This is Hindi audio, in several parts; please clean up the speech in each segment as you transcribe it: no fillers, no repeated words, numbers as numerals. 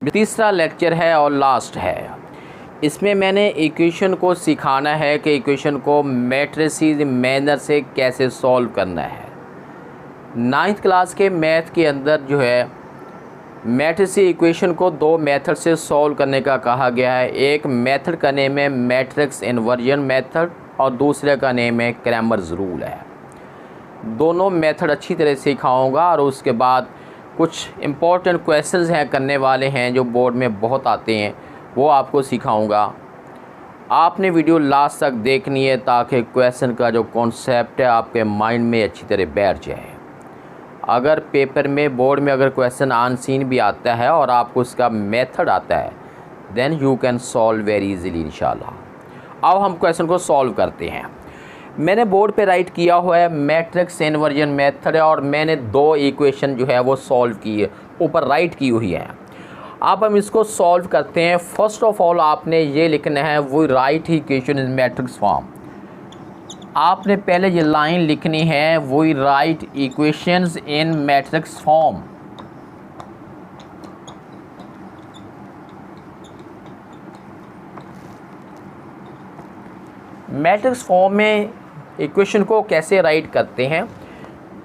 तीसरा लेक्चर है और लास्ट है। इसमें मैंने इक्वेशन को सिखाना है कि इक्वेशन को मैट्रिसेस मैनर से कैसे सॉल्व करना है। 9th क्लास के मैथ के अंदर जो है मैट्रिसेस इक्वेशन को दो मेथड से सॉल्व करने का कहा गया है। एक मेथड का नेम है मैट्रिक्स इन्वर्जन मेथड और दूसरे का नेम है क्रैमर्स रूल है। दोनों मेथड अच्छी तरह सिखाऊंगा और उसके बाद कुछ इम्पोर्टेंट क्वेश्चंस हैं करने वाले हैं जो बोर्ड में बहुत आते हैं, वो आपको सिखाऊंगा। आपने वीडियो लास्ट तक देखनी है ताकि क्वेश्चन का जो कॉन्सेप्ट है आपके माइंड में अच्छी तरह बैठ जाए। अगर पेपर में बोर्ड में अगर क्वेश्चन अनसीन भी आता है और आपको उसका मेथड आता है then you can solve very easily इंशाल्लाह। अब हम क्वेश्चन को सॉल्व करते हैं। मैंने बोर्ड पे राइट किया हुआ है मैट्रिक्स इन्वर्जन मेथड है और मैंने दो इक्वेशन जो है वो सॉल्व की है, ऊपर राइट की हुई है। अब हम इसको सॉल्व करते हैं। फर्स्ट ऑफ ऑल आपने ये लिखना है वो right equation in matrix form. आपने पहले ये लाइन लिखनी है वो right equations in matrix form. Matrix form में इक्वेशन को कैसे राइट करते हैं।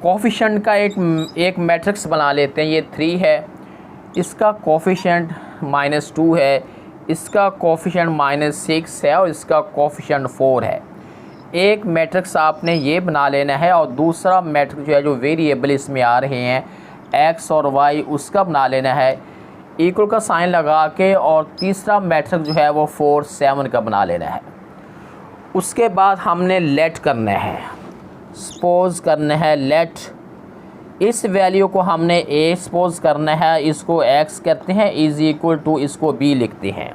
कोफिशिएंट का एक मैट्रिक्स बना लेते हैं। ये 3 है, इसका कोफिशिएंट -2 है, इसका कोफिशिएंट -6 है और इसका कोफिशिएंट 4 है। एक मैट्रिक्स आपने ये बना लेना है और दूसरा मैट्रिक्स जो है जो वेरिएबल इसमें आ रहे हैं x और y उसका बना लेना है इक्वल का साइन लगा के, और तीसरा मैट्रिक्स जो है वो 4 7 का बना लेना है। उसके बाद हमने लेट करना है, सपोज करना है लेट। इस वैल्यू को हमने a सपोज करना है, इसको x कहते हैं, इज इक्वल टू इसको b लिखते हैं।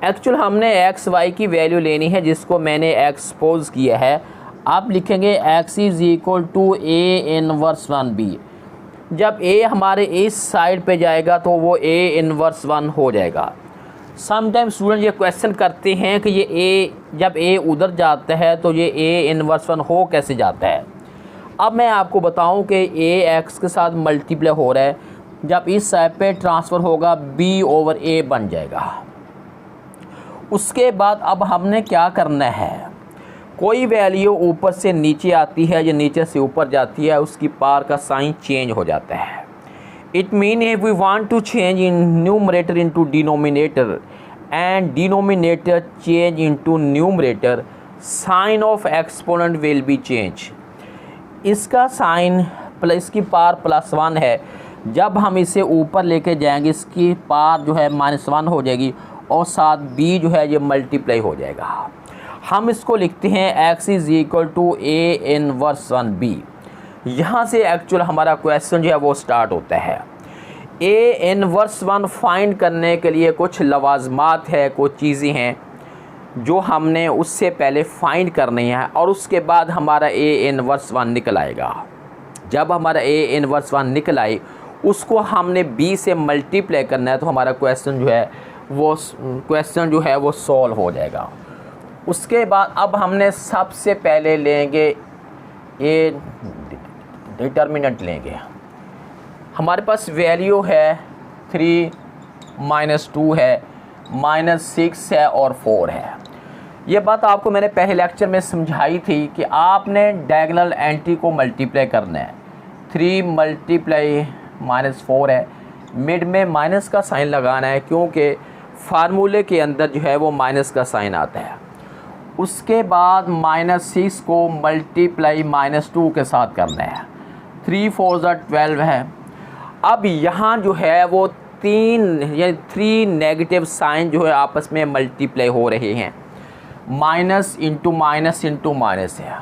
एक्चुअल हमने x y की वैल्यू लेनी है जिसको मैंने x सपोज किया है। आप लिखेंगे x is equal to a inverse 1b। जब a हमारे इस साइड पे जाएगा तो वो a इनवर्स 1 हो जाएगा। समटाइम स्टूडेंट ये क्वेश्चन करते हैं कि ये a जब a उधर जाता है तो ये a इनवर्स 1 हो कैसे जाता है। अब मैं आपको बताऊं कि a x के साथ मल्टीप्लाई हो रहा है, जब इस साइड पे ट्रांसफ़र होगा b ओवर a बन जाएगा। उसके बाद अब हमने क्या करना है, कोई वैल्यू ऊपर से नीचे आती है या नीचे से ऊपर जाती है उसकी पावर का साइन चेंज हो जाता है। It mean if we want to change in numerator into denominator and denominator change into numerator, sign of exponent will be change। इसका साइन प्लस की पावर +1 है, जब हम इसे ऊपर लेके जाएंगे इसकी पावर जो है -1 हो जाएगी और साथ b जो है ये मल्टीप्लाई हो जाएगा। हम इसको लिखते हैं x is equal to a inverse 1b। यहाँ से एक्चुअल हमारा क्वेश्चन जो है वो स्टार्ट होता है। a इनवर्स 1 फाइंड करने के लिए कुछ लवाजमात है, कुछ चीज़ें हैं जो हमने उससे पहले फाइंड करनी है और उसके बाद हमारा a इनवर्स 1 निकल आएगा। जब हमारा a इनवर्स 1 निकल आए उसको हमने b से मल्टीप्लाई करना है तो हमारा क्वेश्चन जो है वो सॉल्व हो जाएगा। उसके बाद अब हमने सबसे पहले लेंगे a डिटर्मिनेंट लेंगे। हमारे पास वैल्यू है 3 -2 है, -6 है और 4 है। ये बात आपको मैंने पहले लेक्चर में समझाई थी कि आपने डायगोनल एंट्री को मल्टीप्लाई करना है। 3 मल्टीप्लाई -4 है, मिड में माइनस का साइन लगाना है क्योंकि फार्मूले के अंदर जो है वो माइनस का साइन आता है। उसके बाद -6 को मल्टीप्लाई -2 के साथ करना है। 3 4 12 है। अब यहाँ जो है वो 3 नेगेटिव साइन जो है आपस में मल्टीप्लाई हो रहे हैं। माइनस इंटू माइनस है।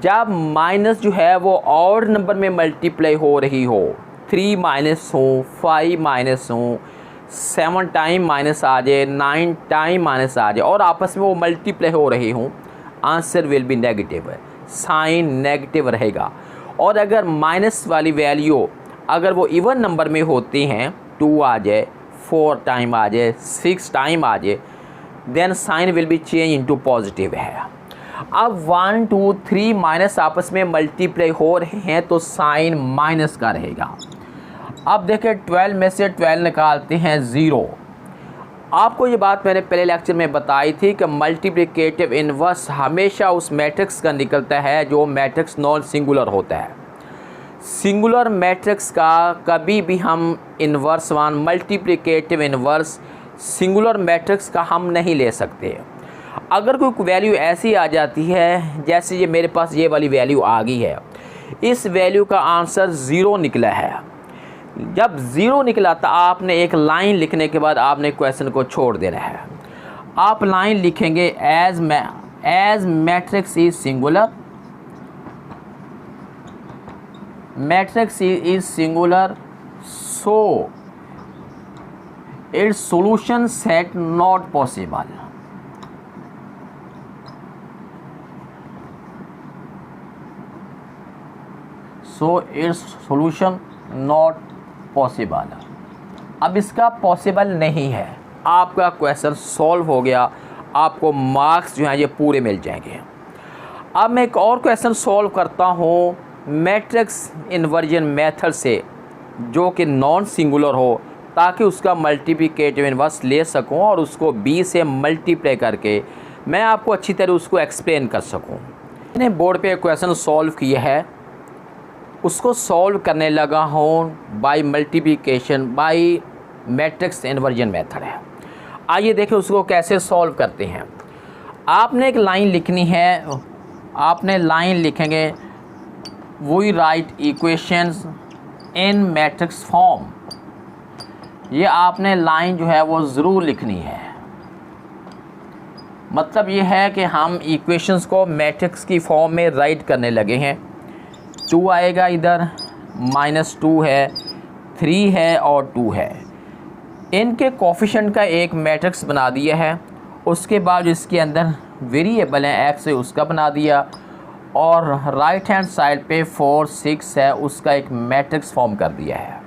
जब माइनस जो है वो ऑड नंबर में मल्टीप्लाई हो रही हो, 3 माइनस हो, 5 माइनस हो, 7 टाइम माइनस आ जाए, 9 टाइम माइनस आ जाए और आपस में वो मल्टीप्लाई हो रही हूँ, आंसर विल बी नेगेटिव है, साइन नेगेटिव रहेगा। और अगर माइनस वाली वैल्यू अगर वो इवन नंबर में होती हैं, 2 आ जाए, 4 टाइम आ जाए, 6 टाइम आ जाए, then sign will be change into positive है। अब 1 2 3 माइनस आपस में मल्टीप्लाई हो रहे हैं तो साइन माइनस का रहेगा। अब देखें 12 में से 12 निकालते हैं 0। आपको ये बात मैंने पहले लेक्चर में बताई थी कि मल्टीप्लिकेटिव इन्वर्स हमेशा उस मैट्रिक्स का निकलता है जो मैट्रिक्स नॉन सिंगुलर होता है। सिंगुलर मैट्रिक्स का कभी भी हम inverse one multiplicative inverse singular matrix का हम नहीं ले सकते। अगर कोई वैल्यू ऐसी आ जाती है, जैसे ये मेरे पास ये वाली वैल्यू आ गई है, इस वैल्यू का आंसर 0 निकला है। जब 0 निकला तो आपने एक लाइन लिखने के बाद आपने क्वेश्चन को छोड़ देना है। आप लाइन लिखेंगे as matrix is singular, matrix is singular, so its solution set not possible. So its solution not possible. अब इसका पॉसिबल नहीं है, आपका क्वेश्चन सॉल्व हो गया, आपको मार्क्स जो हैं ये पूरे मिल जाएंगे। अब मैं एक और क्वेश्चन सॉल्व करता हूँ मैट्रिक्स इन्वर्जन मेथड से, जो कि नॉन सिंगुलर हो, ताकि उसका मल्टीप्लिकेटिव इन्वर्स ले सकूं और उसको b से मल्टीप्लाई करके मैं आपको अच्छी तरह उसको एक्सप्लेन कर सकूं। मैंने बोर्ड पे क्वेश्चन सॉल्व किया है, उसको सॉल्व करने लगा हूँ by multiplication by matrix inversion method है। आइए देखें उसको कैसे सॉल्व करते हैं। आपने एक लाइन लिखनी है, आपने लाइन लिखेंगे we write equations in matrix form. ये आपने लाइन जो है वो ज़रूर लिखनी है। मतलब ये है कि हम इक्वेशंस को मैट्रिक्स की फॉर्म में राइट करने लगे हैं। 2 आएगा इधर, -2 है, 3 है और 2 है। इनके कोफिशिएंट का एक मैट्रिक्स बना दिया है। उसके बाद इसके अंदर वेरिएबल है x है, उसका बना दिया, और राइट हैंड साइड पे 4 6 है, उसका एक मैट्रिक्स फॉर्म कर दिया है।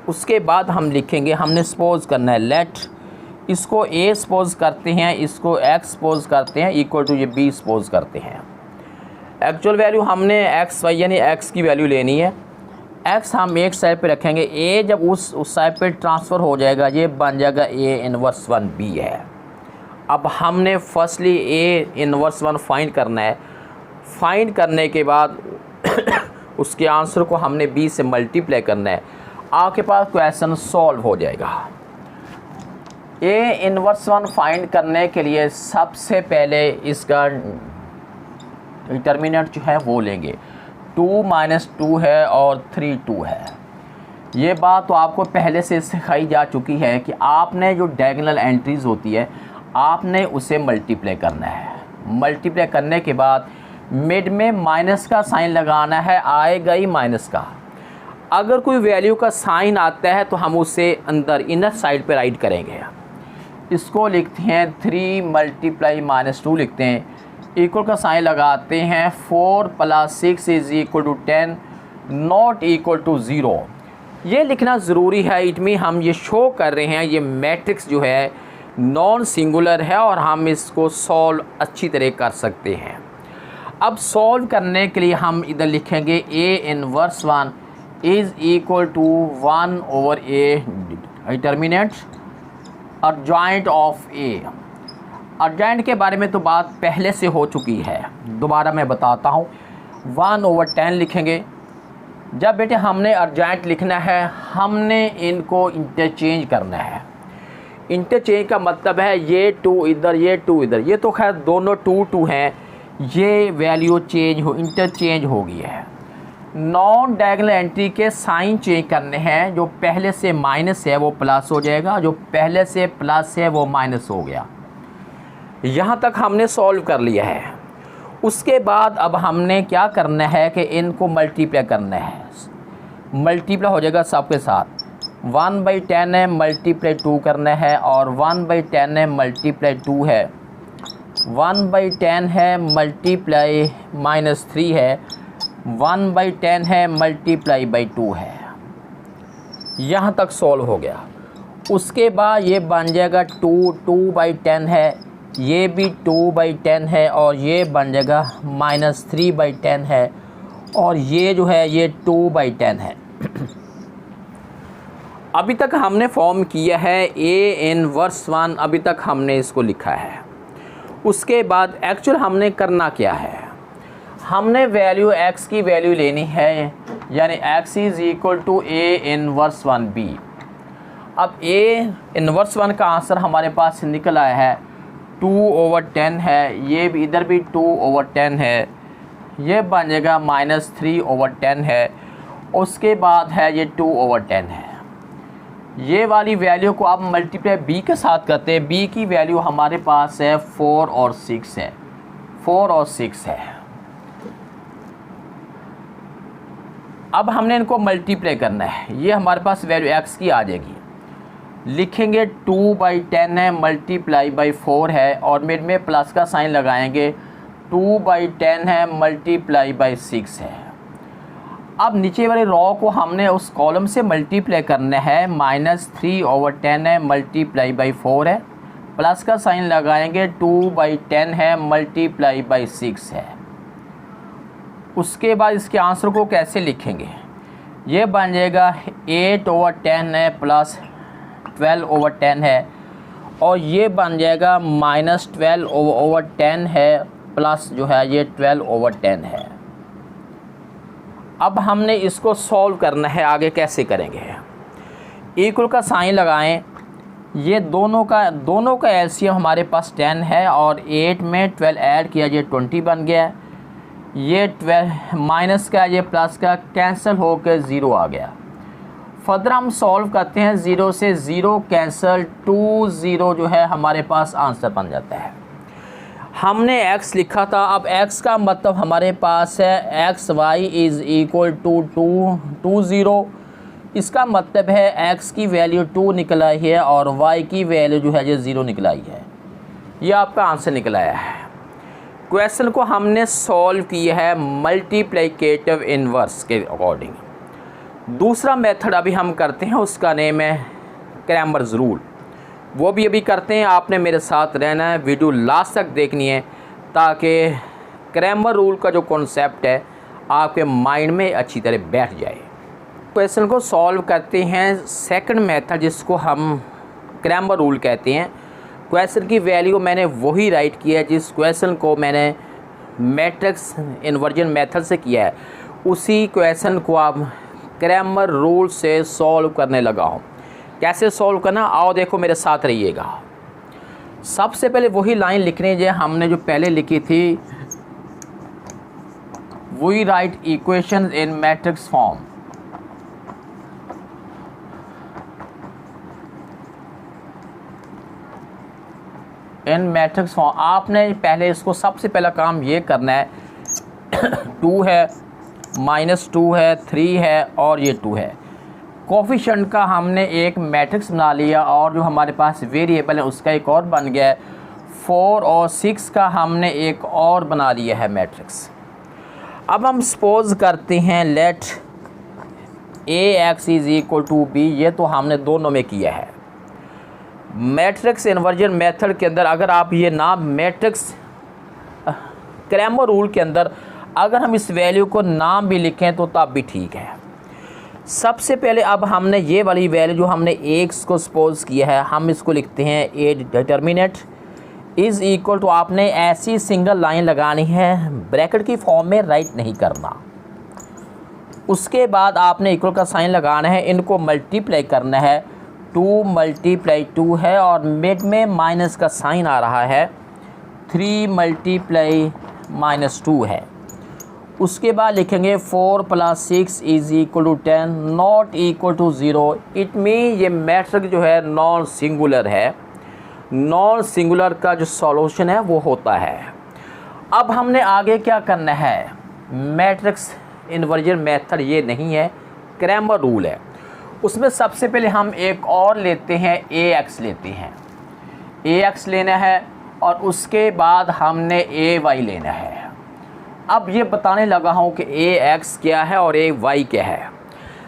उसके बाद हम लिखेंगे, हमने सपोज करना है लेट, इसको a सपोज करते हैं, इसको x सपोज करते हैं, इक्वल टू ये b सपोज करते हैं। एक्चुअल वैल्यू हमने एक्स वाई यानी एक्स की वैल्यू लेनी है। एक्स हम एक साइड पे रखेंगे, ए जब उस साइड पे ट्रांसफ़र हो जाएगा ये बन जाएगा ए इनवर्स 1b है। अब हमने फर्स्टली ए इनवर्स 1 फाइंड करना है। फाइंड करने के बाद उसके आंसर को हमने b से मल्टीप्लाई करना है। आपके पास क्वेश्चन सॉल्व हो जाएगा। ए इनवर्स 1 फाइंड करने के लिए सबसे पहले इसका डिटर्मिनेंट जो है वो लेंगे। 2 - 2 है और 3 2 है। ये बात तो आपको पहले से सिखाई जा चुकी है कि आपने जो डायगोनल एंट्रीज़ होती है आपने उसे मल्टीप्लाई करना है। मल्टीप्लाई करने के बाद मिड में माइनस का साइन लगाना है, आएगा ही माइनस का। अगर कोई वैल्यू का साइन आता है तो हम उसे अंदर इनर साइड पे राइट करेंगे। इसको लिखते हैं 3 × -2 लिखते हैं, इक्वल का साइन लगाते हैं, 4 + 6 = 10 नॉट इक्वल टू 0। ये लिखना ज़रूरी है। इट मीन हम ये शो कर रहे हैं ये मैट्रिक्स जो है नॉन सिंगुलर है और हम इसको सॉल्व अच्छी तरह कर सकते हैं। अब सॉल्व करने के लिए हम इधर लिखेंगे a inverse 1 = 1/a determinant adjoint of a। Adjoint के बारे में तो बात पहले से हो चुकी है, दोबारा मैं बताता हूँ। 1/10 लिखेंगे। जब बेटे हमने अर्जॉइंट लिखना है हमने इनको इंटरचेंज करना है। इंटरचेंज का मतलब है ये 2 इधर, ये 2 इधर, ये तो खैर दोनों 2 2 हैं, ये वैल्यू इंटरचेंज हो गई है। नॉन डायगोनल एंट्री के साइन चेंज करने हैं। जो पहले से माइनस है वो प्लस हो जाएगा, जो पहले से प्लस है वो माइनस हो गया। यहाँ तक हमने सॉल्व कर लिया है। उसके बाद अब हमने क्या करना है कि इनको मल्टीप्लाई करना है। मल्टीप्लाई हो जाएगा सबके साथ। 1/10 है, मल्टीप्लाई 2 करना है, और 1/10 है, मल्टीप्लाई 2 है। 1/10 है, मल्टीप्लाई -3 है। 1/10 है, मल्टीप्लाई 2 है। यहाँ तक सॉल्व हो गया। उसके बाद ये बन जाएगा 2/10 है, ये भी 2/10 है, और ये बन जाएगा -3/10 है, और ये जो है ये 2/10 है। अभी तक हमने फॉर्म किया है ए इनवर्स 1, अभी तक हमने इसको लिखा है। उसके बाद एक्चुअल हमने करना क्या है, हमने वैल्यू x की वैल्यू लेनी है, यानी x is equal to A inverse 1b। अब ए इनवर्स 1 का आंसर हमारे पास निकल आया है 2/10 है, ये भी इधर भी 2/10 है, ये बन जाएगा -3/10 है। उसके बाद है ये 2/10 है। ये वाली वैल्यू को आप मल्टीप्लाई b के साथ करते हैं, b की वैल्यू हमारे पास है 4 और 6 है, 4 और 6 है। अब हमने इनको मल्टीप्लाई करना है, ये हमारे पास वैल्यू x की आ जाएगी। लिखेंगे 2/10 है मल्टीप्लाई बाई 4 है, और मिड में प्लस का साइन लगाएंगे, 2/10 है मल्टीप्लाई बाई 6 है। अब नीचे वाले रो को हमने उस कॉलम से मल्टीप्लाई करना है, -3/10 है मल्टीप्लाई बाई 4 है, प्लस का साइन लगाएंगे, 2/10 है मल्टीप्लाई बाई 6 है। उसके बाद इसके आंसर को कैसे लिखेंगे, ये बन जाएगा 8/10 है प्लस 12/10 है, और ये बन जाएगा -12/10 है प्लस जो है ये 12/10 है। अब हमने इसको सॉल्व करना है, आगे कैसे करेंगे, इक्वल का साइन लगाएं, ये दोनों का एलसीएम हमारे पास 10 है, और 8 में 12 ऐड किया, ये 20 बन गया। ये 12 माइनस का ये प्लस का कैंसिल होकर 0 आ गया। फर्दर हम सॉल्व करते हैं, 0 से 0 कैंसिल, 2 0 जो है हमारे पास आंसर बन जाता है। हमने x लिखा था, अब x का मतलब हमारे पास है xy इज़ इक्वल टू 2 इसका मतलब है x की वैल्यू 2 निकल आई है और y की वैल्यू जो है ये 0 निकल आई है। ये आपका आंसर निकल आया है। क्वेश्चन को हमने सॉल्व किया है मल्टीप्लिकेटिव इन्वर्स के अकॉर्डिंग। दूसरा मेथड अभी हम करते हैं, उसका नेम है क्रैमर्स रूल, वो भी अभी करते हैं। आपने मेरे साथ रहना है, वीडियो लास्ट तक देखनी है, ताकि क्रैमर रूल का जो कॉन्सेप्ट है आपके माइंड में अच्छी तरह बैठ जाए। क्वेश्चन को सॉल्व करते हैं सेकंड मेथड, जिसको हम क्रैमर रूल कहते हैं। क्वेश्चन की वैल्यू मैंने वही राइट किया है जिस क्वेश्चन को मैंने मैट्रिक्स इन्वर्जन मेथड से किया है, उसी क्वेश्चन को आप क्रैमर रूल से सॉल्व करने लगा हूँ। कैसे सॉल्व करना, आओ देखो मेरे साथ रहिएगा। सबसे पहले वही लाइन लिखनी है हमने जो पहले लिखी थी, we write equation in matrix form. In matrix form आपने पहले इसको सबसे पहला काम ये करना है, 2 है, -2 है, 3 है और ये 2 है। कोफिशिएंट का हमने एक मैट्रिक्स बना लिया, और जो हमारे पास वेरिएबल है उसका एक और बन गया है। 4 और 6 का हमने एक और बना लिया है मैट्रिक्स। अब हम सपोज करते हैं let AX is equal to B, ये तो हमने दोनों में किया है। मैट्रिक्स इन्वर्जन मेथड के अंदर अगर आप ये नाम मैट्रिक्स क्रैमर रूल के अंदर अगर हम इस वैल्यू को नाम भी लिखें तो तब भी ठीक है। सबसे पहले अब हमने ये वाली वैल्यू जो हमने x को सपोज किया है, हम इसको लिखते हैं A determinant is equal to, आपने ऐसी सिंगल लाइन लगानी है, ब्रैकेट की फॉर्म में राइट नहीं करना। उसके बाद आपने इक्वल का साइन लगाना है, इनको मल्टीप्लाई करना है, 2 × 2 है और मिड में माइनस का साइन आ रहा है, 3 × -2 है। उसके बाद लिखेंगे 4 + 6 is equal to 10 not equal to 0। It mean ये मैट्रिक्स जो है नॉन सिंगुलर है। नॉन सिंगुलर का जो सॉल्यूशन है वो होता है। अब हमने आगे क्या करना है, मैट्रिक्स इन्वर्जन मेथड ये नहीं है, क्रैमर रूल है। उसमें सबसे पहले हम एक और लेते हैं, AX लेते हैं, AX लेना है और उसके बाद हमने AY लेना है। अब ये बताने लगा हूँ कि AX क्या है और AY क्या है।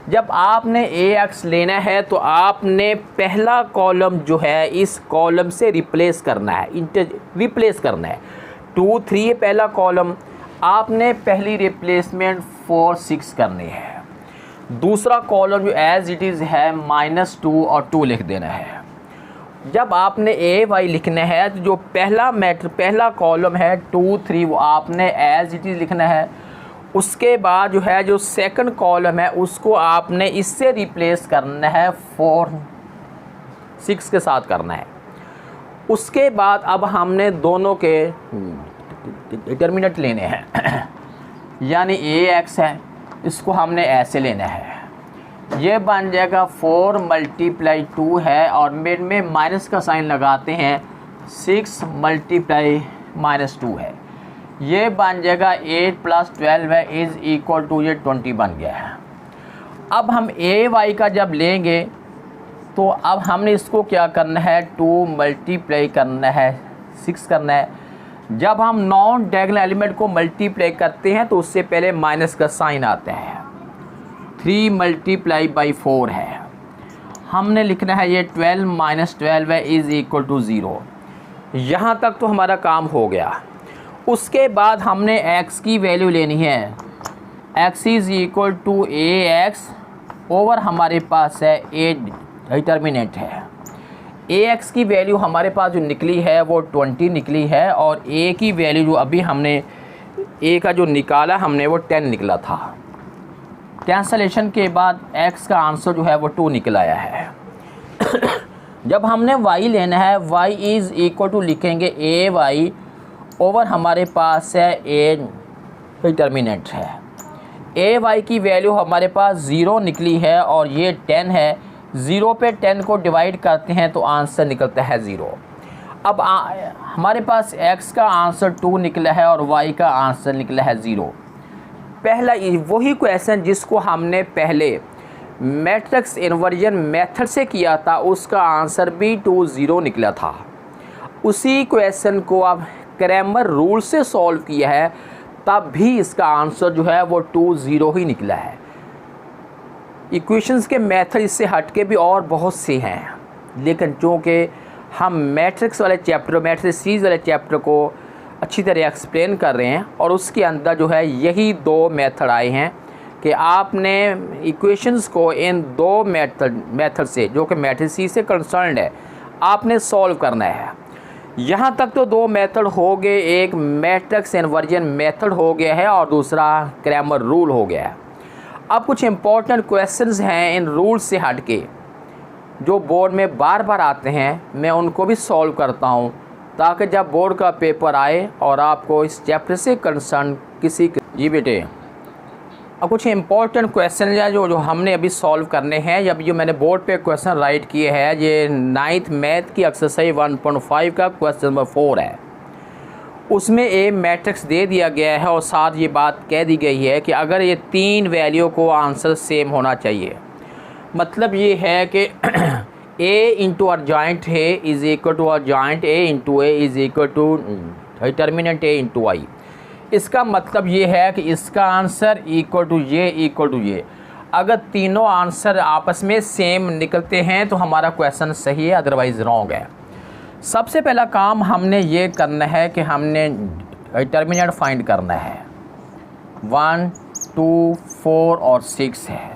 जब आपने AX लेना है तो आपने पहला कॉलम जो है इस कॉलम से रिप्लेस करना है, रिप्लेस करना है। 2 3 पहला कॉलम, आपने पहली रिप्लेसमेंट 4 6 करनी है। दूसरा कॉलम जो एज इट इज़ है -2 और 2 लिख देना है। जब आपने ए वाई लिखना है तो जो पहला कॉलम है 2 3 वो आपने एज इट इज़ लिखना है। उसके बाद जो है जो सेकंड कॉलम है उसको आपने इससे रिप्लेस करना है 4 6 के साथ करना है। उसके बाद अब हमने दोनों के डिटर्मिनेंट लेने हैं यानी ए एक्स है, इसको हमने ऐसे लेना है, ये बन जाएगा 4 × 2 है और मिड में माइनस का साइन लगाते हैं 6 × -2 है, ये बन जाएगा 8 + 12 है इज़ इक्वल टू ये 20 बन गया है। अब हम ए वाई का जब लेंगे तो अब हमने इसको क्या करना है 2 मल्टीप्लाई करना है 6 करना है। जब हम नॉन डायगोनल एलिमेंट को मल्टीप्लाई करते हैं तो उससे पहले माइनस का साइन आता है, 3 × 4 है, हमने लिखना है ये 12 - 12 है इज़ इक्वल टू 0। यहाँ तक तो हमारा काम हो गया। उसके बाद हमने x की वैल्यू लेनी है, x is equal to ax over हमारे पास है a डिटर्मिनेंट है। ax की वैल्यू हमारे पास जो निकली है वो 20 निकली है और a की वैल्यू जो अभी हमने a का जो निकाला हमने वो 10 निकला था। कैंसलेशन के बाद x का आंसर जो है वो 2 निकल आया है। जब हमने y लेना है y इज़ इक्वल टू लिखेंगे ए वाई ओवर हमारे पास है a डिटर्मिनेंट है। ए वाई की वैल्यू हमारे पास 0 निकली है और ये 10 है, 0 पे 10 को डिवाइड करते हैं तो आंसर निकलता है 0। अब हमारे पास x का आंसर 2 निकला है और y का आंसर निकला है 0। पहला वही क्वेश्चन जिसको हमने पहले मैट्रिक्स इन्वर्जन मेथड से किया था उसका आंसर भी 2 0 निकला था। उसी क्वेश्चन को अब क्रैमर रूल से सॉल्व किया है तब भी इसका आंसर जो है वो 2 0 ही निकला है। इक्वेशंस के मेथड इससे हटके भी और बहुत से हैं, लेकिन चूँकि हम मैट्रिक्स वाले चैप्टर मैट्रिक्स सीरीज़ वाले चैप्टर को अच्छी तरह एक्सप्लेन कर रहे हैं और उसके अंदर जो है यही 2 मेथड आए हैं कि आपने इक्वेशंस को इन 2 मेथड से जो कि मैट्रिक्स से कंसर्न्ड है आपने सॉल्व करना है। यहाँ तक तो 2 मेथड हो गए, एक मैट्रिक्स इन्वर्जन मेथड हो गया है और दूसरा क्रैमर रूल हो गया है। अब कुछ इम्पोर्टेंट क्वेश्चंस हैं इन रूल से हट के जो बोर्ड में बार बार आते हैं, मैं उनको भी सॉल्व करता हूँ ताकि जब बोर्ड का पेपर आए और आपको इस चैप्टर से कंसर्न किसी जी बेटे अब कुछ इम्पोर्टेंट क्वेश्चन है जो हमने अभी सॉल्व करने हैं। जब जो मैंने बोर्ड पे क्वेश्चन राइट किए हैं ये 9th मैथ की एक्सरसाइज 1.5 का क्वेश्चन नंबर 4 है। उसमें ए मैट्रिक्स दे दिया गया है और साथ ये बात कह दी गई है कि अगर ये 3 वैल्यू को आंसर सेम होना चाहिए, मतलब ये है कि ए इंटू अर्जाइंट है is equal to adjoint A into A is equal to determinant A into I. इसका मतलब ये है कि इसका आंसर इक्वल टू ये। अगर तीनों आंसर आपस में सेम निकलते हैं तो हमारा क्वेश्चन सही है, अदरवाइज़ रॉन्ग है। सबसे पहला काम हमने ये करना है कि हमने डिटर्मिनेंट फाइंड करना है। 1 2 4 और 6 है।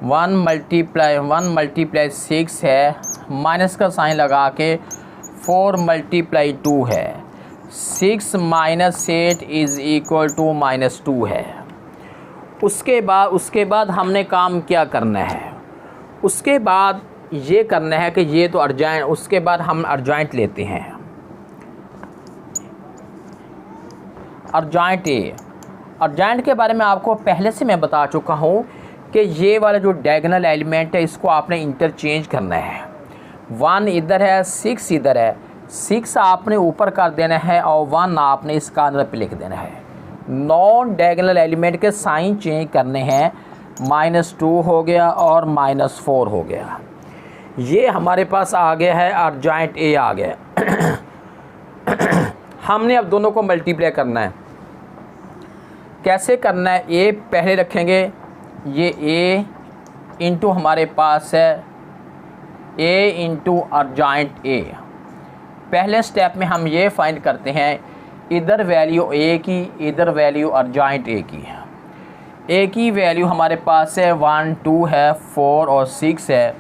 1 × 6 है, माइनस का साइन लगा के 4 × 2 है, 6 - 8 इज़ इक्वल टू -2 है। उसके बाद हमने काम क्या करना है, उसके बाद ये करना है कि ये तो अर्जाइंट, उसके बाद हम अर्जाइंट लेते हैं। अर्जाइंट के बारे में आपको पहले से मैं बता चुका हूँ कि ये वाला जो डायगोनल एलिमेंट है इसको आपने इंटरचेंज करना है। 1 इधर है, 6 इधर है, 6 आपने ऊपर कर देना है और 1 आपने इसका अंदर पे लिख देना है। नॉन डायगोनल एलिमेंट के साइन चेंज करने हैं, -2 हो गया और -4 हो गया। ये हमारे पास आ गया है अर्जाइंट ए आ गया। हमने अब दोनों को मल्टीप्लाई करना है। कैसे करना है, ए पहले रखेंगे, ये ए इंटू हमारे पास है ए इंटू अर्जाइंट ए। पहले स्टेप में हम ये फाइंड करते हैं इधर वैल्यू ए की, इधर वैल्यू अर्जाइंट ए की। ए की वैल्यू हमारे पास है 1 2 है, 4 और 6 है।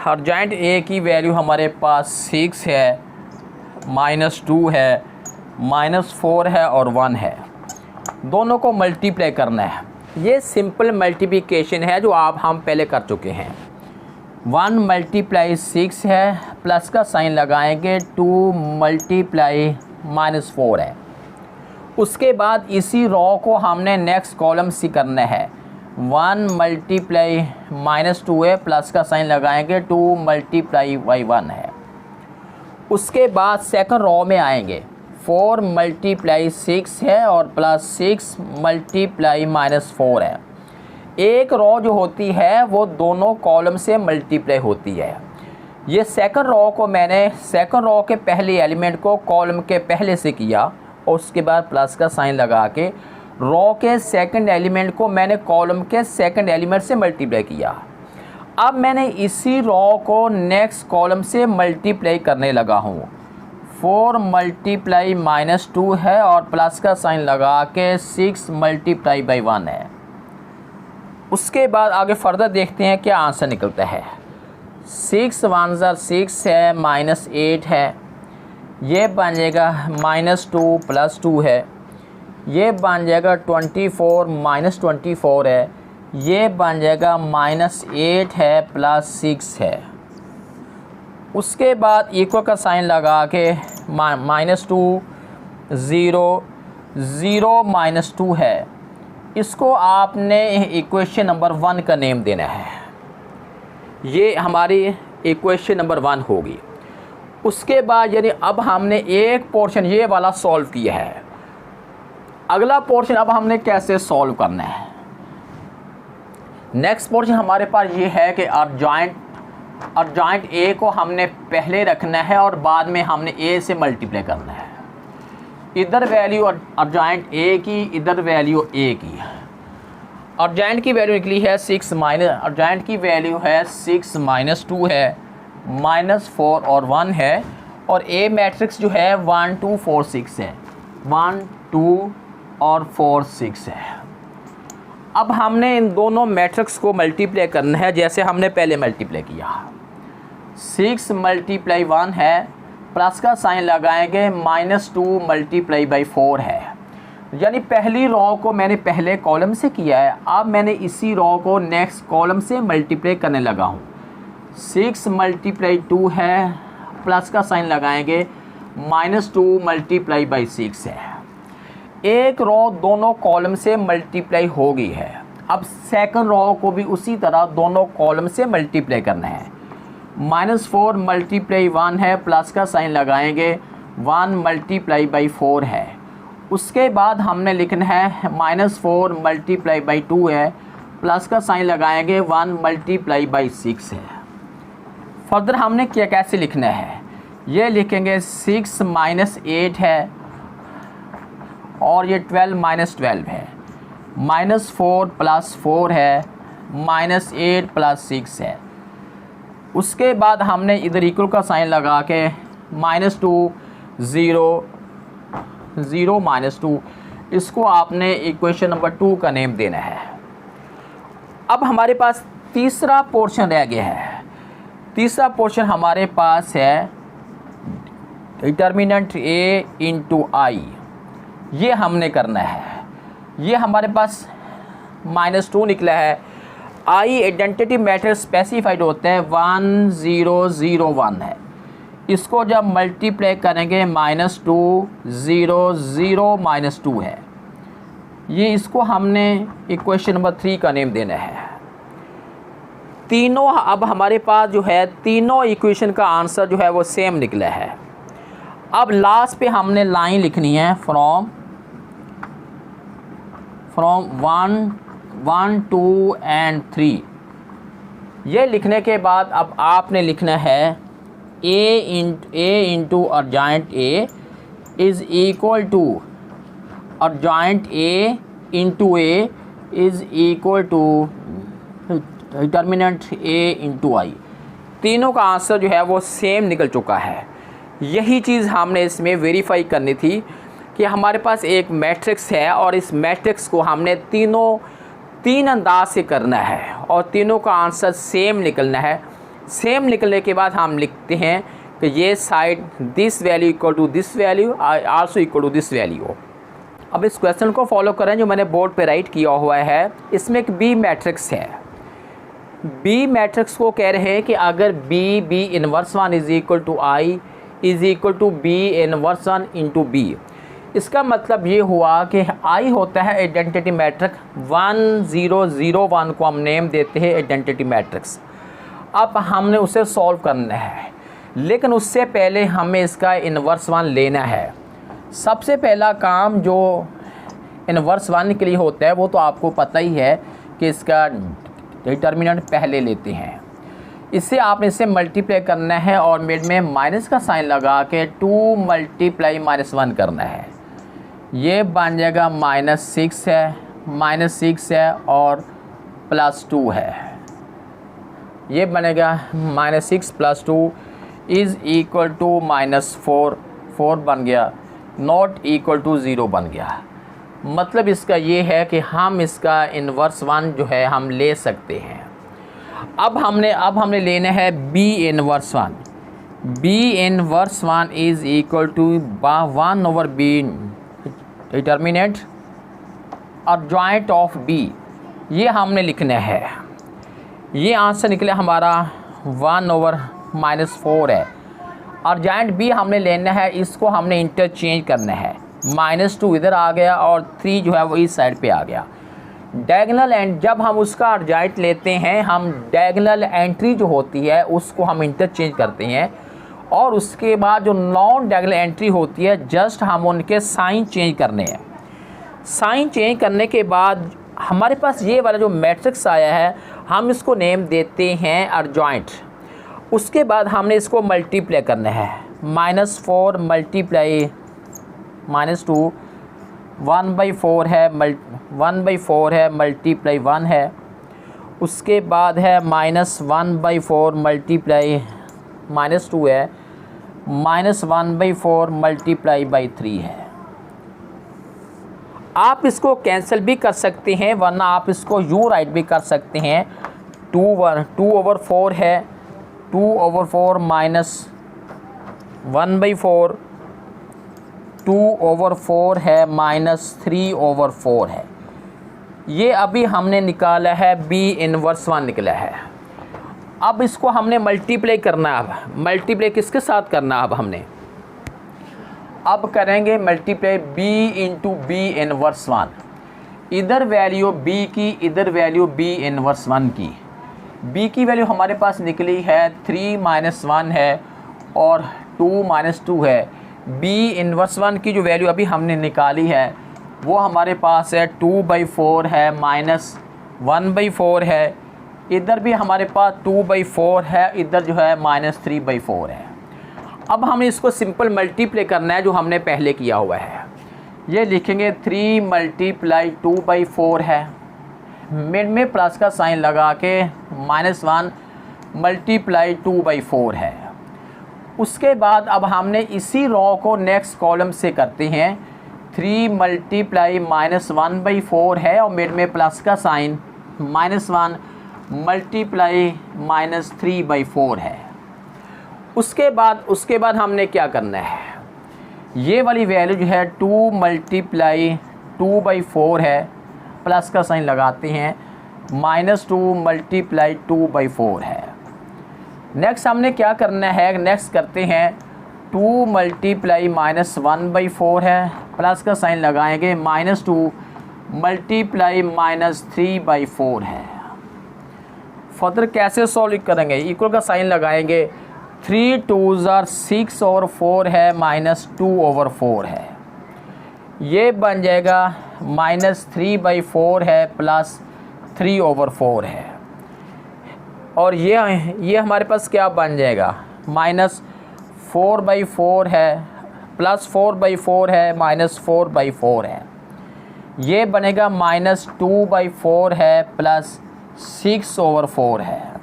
अर्जेंट ए की वैल्यू हमारे पास 6 है, -2 है, -4 है और 1 है। दोनों को मल्टीप्लाई करना है। ये सिंपल मल्टीप्लिकेशन है जो हम पहले कर चुके हैं। 1 × 6 है, प्लस का साइन लगाएंगे, 2 × -4 है। उसके बाद इसी रॉ को हमने नेक्स्ट कॉलम से करना है। 1 × -2 है, प्लस का साइन लगाएंगे, 2 × 1 है। उसके बाद सेकंड रॉ में आएंगे, 4 × 6 है और प्लस 6 × -4 है। एक रॉ जो होती है वो दोनों कॉलम से मल्टीप्लाई होती है। ये सेकंड रॉ को मैंने सेकंड रॉ के पहले एलिमेंट को कॉलम के पहले से किया और उसके बाद प्लस का साइन लगा के रॉ के सेकंड एलिमेंट को मैंने कॉलम के सेकंड एलिमेंट से मल्टीप्लाई किया। अब मैंने इसी रॉ को नेक्स्ट कॉलम से मल्टीप्लाई करने लगा हूँ। 4 × -2 है और प्लस का साइन लगा के 6 × 1 है। उसके बाद आगे फर्दर देखते हैं क्या आंसर निकलता है। 6 1 6 है, -8 है, ये बन जाएगा -2 + 2 है, ये बन जाएगा 24 -24 है, ये बन जाएगा -8 है प्लस 6 है। उसके बाद इक्वल का साइन लगा के -2 0 0 -2 है। इसको आपने इक्वेशन नंबर 1 का नेम देना है। ये हमारी इक्वेशन नंबर 1 होगी। उसके बाद यानी अब हमने एक पोर्शन ये वाला सॉल्व किया है। अगला पोर्शन अब हमने कैसे सॉल्व करना है। नेक्स्ट पोर्शन हमारे पास ये है कि अर्जेंट ए को हमने पहले रखना है और बाद में हमने ए से मल्टीप्लाई करना है। इधर वैल्यू अर्जेंट ए की, इधर वैल्यू ए की। अर्जेंट की वैल्यू निकली है 6 अर्जेंट की वैल्यू है 6 -2 है, -4 और 1 है और ए मैट्रिक्स जो है 1 2 4 6 है, 1 2 और 4 6 है। अब हमने इन दोनों मैट्रिक्स को मल्टीप्लाई करना है जैसे हमने पहले मल्टीप्लाई किया। 6 × 1 है, प्लस का साइन लगाएंगे, -2 × 4 है। यानी पहली रॉ को मैंने पहले कॉलम से किया है, अब मैंने इसी रॉ को नेक्स्ट कॉलम से मल्टीप्लाई करने लगा हूँ। 6 × 2 है, प्लस का साइन लगाएंगे, -2 × 6 है। एक रॉ दोनों कॉलम से मल्टीप्लाई हो गई है। अब सेकंड रॉ को भी उसी तरह दोनों कॉलम से मल्टीप्लाई करना है। -4 × 1 है, प्लस का साइन लगाएंगे, 1 × 4 है। उसके बाद हमने लिखना है -4 × 2 है, प्लस का साइन लगाएंगे, 1 × 6 है। फर्दर हमने क्या कैसे लिखना है, ये लिखेंगे 6 -8 है और ये 12 -12 है, -4 + 4 है, -8 + 6 है। उसके बाद हमने इधर इक्वल का साइन लगा के -2 0 0 -2, इसको आपने इक्वेशन नंबर 2 का नेम देना है। अब हमारे पास तीसरा पोर्शन रह गया है। तीसरा पोर्शन हमारे पास है डिटर्मिनेंट a × I। ये हमने करना है। ये हमारे पास -2 निकला है। I आइडेंटिटी मैट्रिक्स स्पेसिफाइड होते हैं 1 0 0 1 है। इसको जब मल्टीप्लाई करेंगे -2 0 0 -2 है। ये इसको हमने इक्वेशन नंबर 3 का नेम देना है। तीनों अब हमारे पास जो है तीनों इक्वेशन का आंसर जो है वो सेम निकला है। अब लास्ट पे हमने लाइन लिखनी है फ्रॉम 1 2 and 3। ये लिखने के बाद अब आपने लिखना है a × adjoint a is equal to adjoint a × a is equal to determinant a × I। तीनों का आंसर जो है वो सेम निकल चुका है। यही चीज़ हमने इसमें वेरीफाई करनी थी कि हमारे पास एक मैट्रिक्स है और इस मैट्रिक्स को हमने तीन अंदाज से करना है और तीनों का आंसर सेम निकलना है। सेम निकलने के बाद हम लिखते हैं कि ये side this value equal to this value also equal to this value. अब इस क्वेश्चन को फॉलो करें जो मैंने बोर्ड पे राइट किया हुआ है। इसमें एक बी मैट्रिक्स है। बी मैट्रिक्स को कह रहे हैं कि अगर B inverse one is equal to I is equal to B inverse one into B. इसका मतलब ये हुआ कि आई होता है आइडेंटिटी मैट्रिक्स 1001 को हम नेम देते हैं आइडेंटिटी मैट्रिक्स। अब हमने उसे सॉल्व करना है, लेकिन उससे पहले हमें इसका इनवर्स वन लेना है। सबसे पहला काम जो इनवर्स वन के लिए होता है वो तो आपको पता ही है कि इसका डिटर्मिनेंट पहले लेते हैं। इससे आपने इसे मल्टीप्लाई करना है और मिड में माइनस का साइन लगा के 2 मल्टीप्लाई -1 करना है। ये बन जाएगा -6 है, -6 है और +2 है। ये बनेगा -6 + 2 इज़ इक्वल टू -4, 4 बन गया, नॉट इक्वल टू 0 बन गया। मतलब इसका ये है कि हम इसका इनवर्स वन जो है हम ले सकते हैं। अब हमने लेना है B inverse one. B inverse one is equal to 1/b determinant adjoint of B, ये हमने लिखना है। ये आंसर निकला हमारा 1/-4 है और जॉइंट बी हमने लेना है, इसको हमने इंटरचेंज करना है। -2 इधर आ गया और 3 जो है वो इस साइड पे आ गया। डायगोनल एंड जब हम उसका जॉइंट लेते हैं, हम डायगोनल एंट्री जो होती है उसको हम इंटरचेंज करते हैं और उसके बाद जो नॉन डायगोनल एंट्री होती है जस्ट हम उनके साइन चेंज करने हैं। साइन चेंज करने के बाद हमारे पास ये वाला जो मैट्रिक्स आया है हम इसको नेम देते हैं अर्जॉइंट। उसके बाद हमने इसको मल्टीप्लाई करना है। -4 मल्टीप्लाई -2 1/4 है, 1/4 है मल्टीप्लाई 1 है। उसके बाद है -1/4 मल्टीप्लाई -2 है, -1/4 मल्टीप्लाई 3 है। आप इसको कैंसिल भी कर सकते हैं वरना आप इसको यू राइट भी कर सकते हैं। 2/4 है, 2/4 -1/4, 2/4 है -3/4 है। ये अभी हमने निकाला है बी इनवर्स वन निकला है। अब इसको हमने मल्टीप्लाई करना है। अब मल्टीप्लाई किसके साथ करना है? अब हमने अब करेंगे multiply B into B inverse one. इधर वैल्यू बी की, इधर वैल्यू बी इनवर्स वन की। बी की वैल्यू हमारे पास निकली है 3 - 1 है और 2 - 2 है। बी इनवर्स वन की जो वैल्यू अभी हमने निकाली है वो हमारे पास है 2/4 है, -1/4 है। इधर भी हमारे पास 2/4 है, इधर जो है -3/4 है। अब हमें इसको सिंपल मल्टीप्लाई करना है जो हमने पहले किया हुआ है। ये लिखेंगे 3 × 2/4 है, मिड में प्लस का साइन लगा के -1 × 2/4 है। उसके बाद अब हमने इसी रो को नेक्स्ट कॉलम से करते हैं। 3 × -1/4 है और मिड में प्लस का साइन -1 × -3/4 है। उसके बाद हमने क्या करना है, ये वाली वैल्यू जो है 2 × 2/4 है, प्लस का साइन लगाते हैं, -2 × 2/4 है। नेक्स्ट हमने क्या करना है, नेक्स्ट करते हैं 2 × -1/4 है, प्लस का साइन लगाएंगे, -2 × -3/4 है। फर्दर कैसे सॉल्व करेंगे, इक्वल का साइन लगाएंगे, 3 2s are 6/4 है, -2/4 है। ये बन जाएगा -3/4 है प्लस 3/4 है। और ये हमारे पास क्या बन जाएगा, -4/4 है प्लस 4/4 है -4/4 है। ये बनेगा -2/4 है प्लस 6/4 है।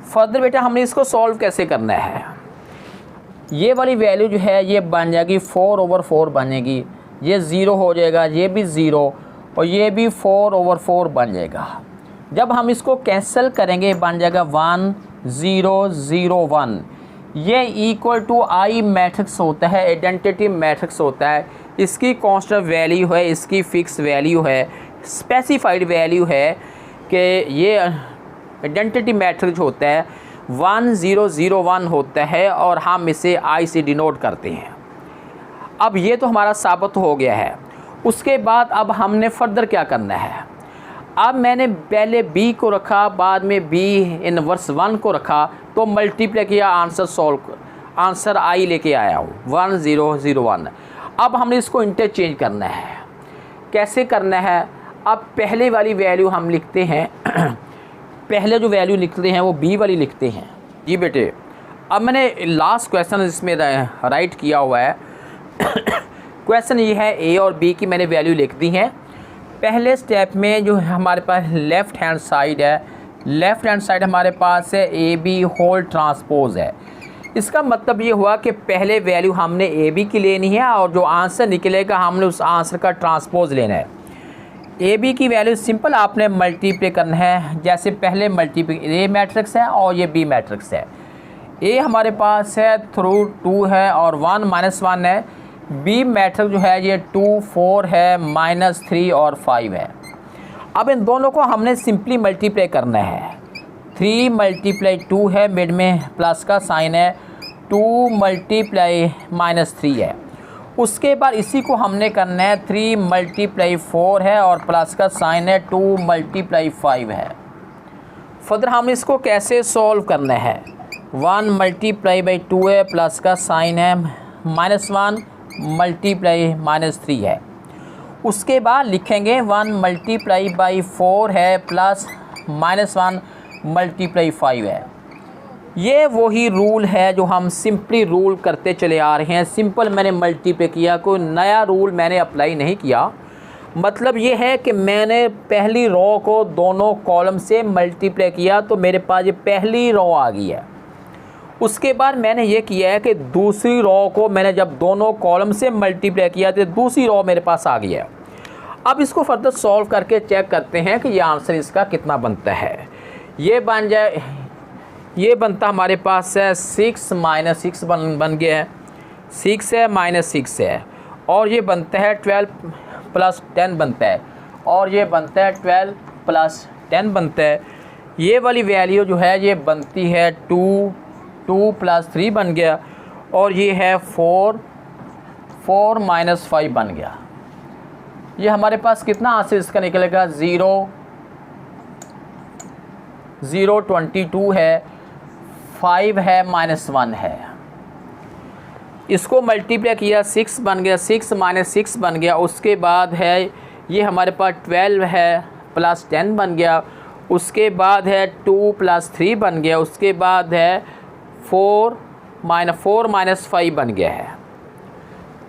फर्दर बेटा हमने इसको सॉल्व कैसे करना है, ये वाली वैल्यू जो है ये बन जाएगी 4/4 बनेगी, ये 0 हो जाएगा, ये भी 0 और ये भी 4/4 बन जाएगा। जब हम इसको कैंसिल करेंगे बन जाएगा 1 0 0 1। ये इक्वल टू आई मैट्रिक्स होता है, आइडेंटिटी मैट्रिक्स होता है। इसकी कांस्टेंट वैल्यू है, इसकी फिक्स वैल्यू है, स्पेसिफाइड वैल्यू है कि ये आइडेंटिटी मैट्रिक्स होता है 1 0 0 1 होता है और हम इसे आई से डिनोट करते हैं। अब ये तो हमारा साबित हो गया है। उसके बाद अब हमने फर्दर क्या करना है। अब मैंने पहले b को रखा, बाद में b इनवर्स 1 को रखा, तो मल्टीप्लाई किया, आंसर आई लेके आया हूँ 1 0 0 1। अब हमने इसको इंटरचेंज करना है। कैसे करना है, अब पहले वाली वैल्यू हम लिखते हैं पहले जो वैल्यू लिखते हैं वो b वाली लिखते हैं। जी बेटे, अब मैंने लास्ट क्वेश्चन इसमें राइट किया हुआ है क्वेश्चन ये है a और b की मैंने वैल्यू लिख दी है। पहले स्टेप में जो हमारे पास लेफ़्ट हैंड साइड है, लेफ़्ट हैंड साइड हमारे पास है ए बी होल ट्रांसपोज है। इसका मतलब ये हुआ कि पहले वैल्यू हमने ए बी की लेनी है और जो आंसर निकलेगा हमने उस आंसर का ट्रांसपोज लेना है। ए बी की वैल्यू सिंपल आपने मल्टीप्लाई करना है, जैसे पहले मल्टीप्लाई ए मैट्रिक्स है और ये बी मैट्रिक्स है। ए हमारे पास है थ्रू 2 है और 1 -1 है। बी मैट्रिक्स जो है ये 2 4 है, -3 और 5 है। अब इन दोनों को हमने सिंपली मल्टीप्लाई करना है। 3 × 2 है, मिड में प्लस का साइन है, 2 × -3 है। उसके बाद इसी को हमने करना है 3 × 4 है और प्लस का साइन है, 2 × 5 है। फर्दर हम इसको कैसे सॉल्व करना है। 1 × 2 है, प्लस का साइन है, -1 × -3 है। उसके बाद लिखेंगे 1 × 4 है, प्लस -1 × 5 है। ये वही रूल है जो हम सिंपली रूल करते चले आ रहे हैं। सिंपल मैंने मल्टीप्लाई किया, कोई नया रूल मैंने अप्लाई नहीं किया। मतलब ये है कि मैंने पहली रो को दोनों कॉलम से मल्टीप्लाई किया तो मेरे पास ये पहली रो आ गई है। उसके बाद मैंने ये किया है कि दूसरी रो को मैंने जब दोनों कॉलम से मल्टीप्लाई किया तो दूसरी रो मेरे पास आ गई है। अब इसको फर्दर सॉल्व करके चेक करते हैं कि ये आंसर इसका कितना बनता है। ये बन जाए, ये बनता हमारे पास है 6 - 6 बन गया है, 6 है -6 है, और ये बनता है 12 + 10 बनता है, और ये बनता है 12 + 10 बनता है। ये वाली वैल्यू जो है ये बनती है 2 + 3 बन गया, और ये है 4 -5 बन गया। ये हमारे पास कितना आंसर इसका निकलेगा 0 0 22 है, 5 है, -1 है। इसको मल्टीप्लाई किया 6 बन गया, 6 - 6 बन गया। उसके बाद है ये हमारे पास 12 है प्लस 10 बन गया। उसके बाद है 2 + 3 बन गया। उसके बाद है 4 -5 बन गया है।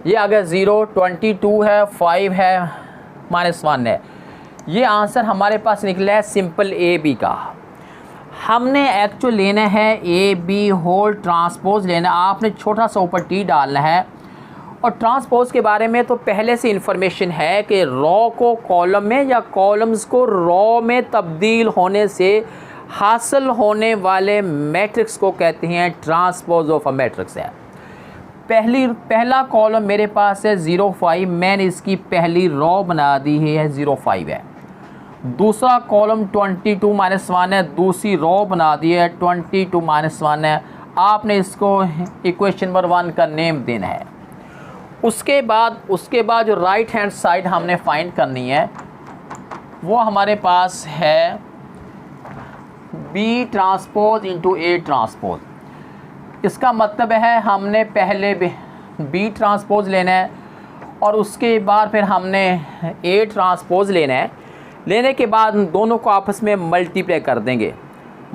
ये आ गया 0 22 है, 5 है, -1 है। ये आंसर हमारे पास निकला है सिंपल ए बी का। हमने एक्चुअल लेना है ए बी होल ट्रांसपोज लेना। आपने छोटा सा ऊपर टी डालना है। और ट्रांसपोज के बारे में तो पहले से इन्फॉर्मेशन है कि रो को कॉलम में या कॉलम्स को रो में तब्दील होने से हासिल होने वाले मैट्रिक्स को कहते हैं ट्रांसपोज ऑफ अ मैट्रिक्स है। पहला कॉलम मेरे पास है 0 5, मैंने इसकी पहली रो बना दी है 0 5 है। दूसरा कॉलम 22 - 1 है, दूसरी रो बना दी है 22 - 1 है। आपने इसको इक्वेशन नंबर 1 का नेम देना है। उसके बाद जो राइट हैंड साइड हमने फाइंड करनी है वो हमारे पास है B ट्रांसपोज × A ट्रांसपोज। इसका मतलब है हमने पहले B ट्रांसपोज लेना है और उसके बाद फिर हमने A ट्रांसपोज लेना है। लेने के बाद दोनों को आपस में मल्टीप्लाई कर देंगे।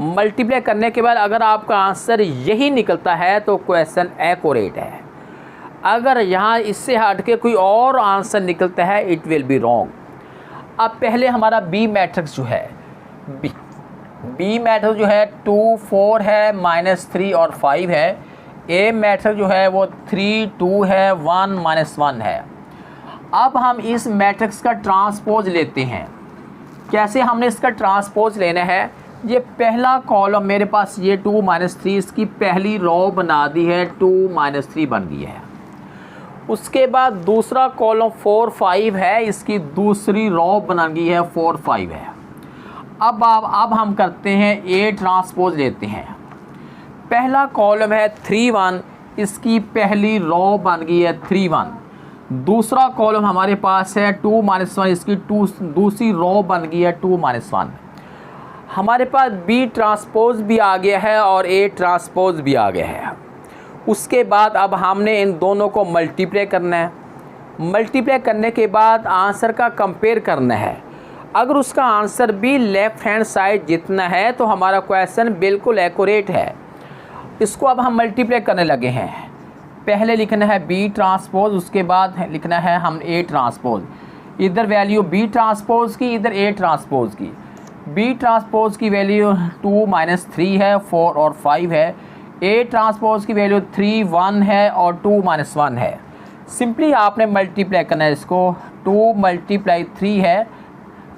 मल्टीप्लाई करने के बाद अगर आपका आंसर यही निकलता है तो क्वेश्चन एक्यूरेट है। अगर यहाँ इससे हट के कोई और आंसर निकलता है इट विल बी रॉन्ग। अब पहले हमारा बी मैट्रिक्स जो है बी मैट्रिक्स जो है 2 4 है, -3 और 5 है। ए मैट्रिक्स जो है वो 3 2 है, 1 -1 है। अब हम इस मैट्रिक्स का ट्रांसपोज लेते हैं। कैसे हमने इसका ट्रांसपोज लेना है, ये पहला कॉलम मेरे पास ये 2 -3 इसकी पहली रो बना दी है, 2 -3 बन गई है। उसके बाद दूसरा कॉलम 4 5 है, इसकी दूसरी रो बना गई है, 4 5 है। अब हम करते हैं ए ट्रांसपोज लेते हैं। पहला कॉलम है 3 1, इसकी पहली रो बन गई है 3 1। दूसरा कॉलम हमारे पास है 2 -1, इसकी दूसरी रो बन गई है 2 -1। हमारे पास बी ट्रांसपोज भी आ गया है और ए ट्रांसपोज भी आ गया है। उसके बाद अब हमने इन दोनों को मल्टीप्लाई करना है। मल्टीप्लाई करने के बाद आंसर का कंपेयर करना है। अगर उसका आंसर भी लेफ़्ट हैंड साइड जितना है तो हमारा क्वेश्चन बिल्कुल एक्यूरेट है। इसको अब हम मल्टीप्लाई करने लगे हैं। पहले लिखना है बी ट्रांसपोज, उसके बाद लिखना है हम ए ट्रांसपोज। इधर वैल्यू बी ट्रांसपोज की, इधर ए ट्रांसपोज की। बी ट्रांसपोज की वैल्यू 2 -3 है, 4 और 5 है। ए ट्रांसपोज की वैल्यू 3 1 है और 2 -1 है। सिंपली आपने मल्टीप्लाई करना है इसको। 2 × 3 है,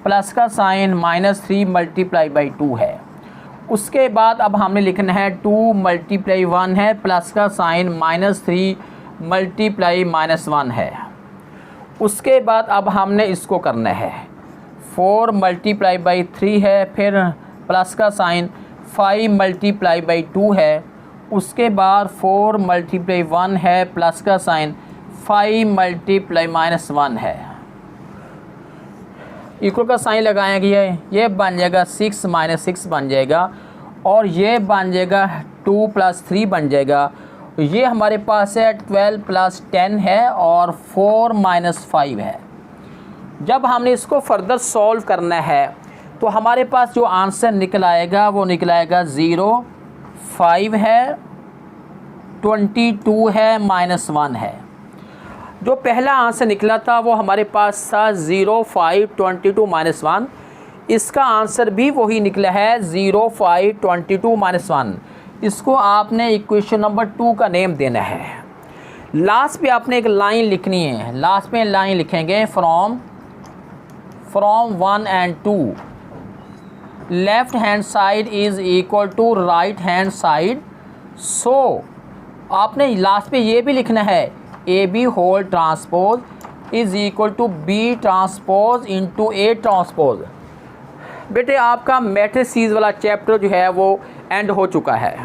प्लस का साइन -3 × 2 है। उसके बाद अब हमने लिखना है 2 × 1 है, प्लस का साइन -3 × -1 है। उसके बाद अब हमने इसको करना है 4 × 3 है, फिर प्लस का साइन 5 × 2 है। उसके बाद 4 × 1 है, प्लस का साइन 5 × -1 है। इक्वल का साइन लगाया गया है, ये बन जाएगा 6 - 6 बन जाएगा और ये बन जाएगा 2 + 3 बन जाएगा। ये हमारे पास है 12 + 10 है और 4 - 5 है। जब हमने इसको फर्दर सॉल्व करना है तो हमारे पास जो आंसर निकल आएगा वो निकल आएगा 0 5 है, 22 है, -1 है। जो पहला आंसर निकला था वो हमारे पास था 0 5 22 -1। इसका आंसर भी वही निकला है 0 5 22 -1। इसको आपने इक्वेशन नंबर 2 का नेम देना है। लास्ट पे आपने एक लाइन लिखनी है। लास्ट में लाइन लिखेंगे from 1 and 2 left hand side is equal to right hand side. So आपने लास्ट पे ये भी लिखना है A B whole transpose is equal to B transpose into A transpose. बेटे आपका मैट्रिसेस वाला चैप्टर जो है वो एंड हो चुका है।